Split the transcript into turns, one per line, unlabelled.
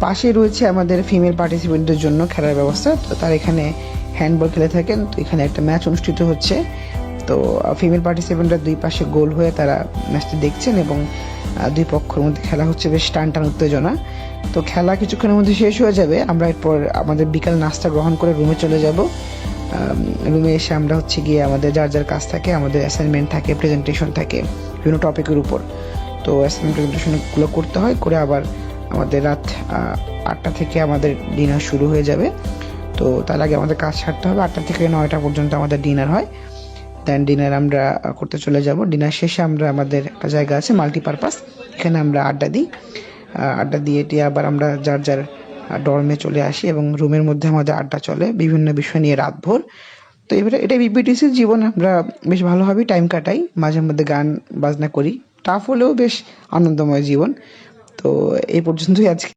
পাশে রয়েছে আমাদের ফিমেল পার্টিসিপেন্টদের জন্য খেলার ব্যবস্থা। তো তারা এখানে হ্যান্ডবল খেলে থাকেন। তো এখানে একটা ম্যাচ অনুষ্ঠিত হচ্ছে। তো ফিমেল পার্টিসিপেন্টরা দুই পাশে গোল হয়ে তারা ম্যাচটি দেখছেন এবং দুই পক্ষের মধ্যে খেলা হচ্ছে বেশ টান উত্তেজনা। তো খেলা কিছুক্ষণের মধ্যে শেষ হয়ে যাবে। আমরা এরপর আমাদের বিকাল নাস্তা গ্রহণ করে রুমে চলে যাব। রুমে এসে আমরা হচ্ছে গিয়ে আমাদের যার কাজ থাকে, আমাদের অ্যাসাইনমেন্ট থাকে, প্রেজেন্টেশন থাকে বিভিন্ন টপিকের উপর। তো অ্যাসাইনমেন্ট প্রেজেন্টেশনগুলো করতে হয়, করে আবার আমাদের রাত 8টা থেকে আমাদের ডিনার শুরু হয়ে যাবে। তো তার আগে আমাদের কাজ ছাড়তে হবে। 8টা থেকে 9টা পর্যন্ত আমাদের ডিনার হয়। দেন ডিনার আমরা করতে চলে যাব। ডিনার শেষে আমরা আমাদের একটা জায়গা আছে মাল্টিপারপাস, এখানে আমরা আড্ডা দিই। আড্ডা দিয়ে এটি আবার আমরা যার ডর্মে চলে আসি এবং রুমের মধ্যে আমাদের আড্ডা চলে বিভিন্ন বিষয় নিয়ে রাতভর। তো এটা বিপিটিসির জীবন। আমরা বেশ ভালোভাবেই টাইম কাটাই, মাঝে মধ্যে গান বাজনা করি। টাফ হলেও বেশ আনন্দময় জীবন। তো এই পর্যন্তই আজকে।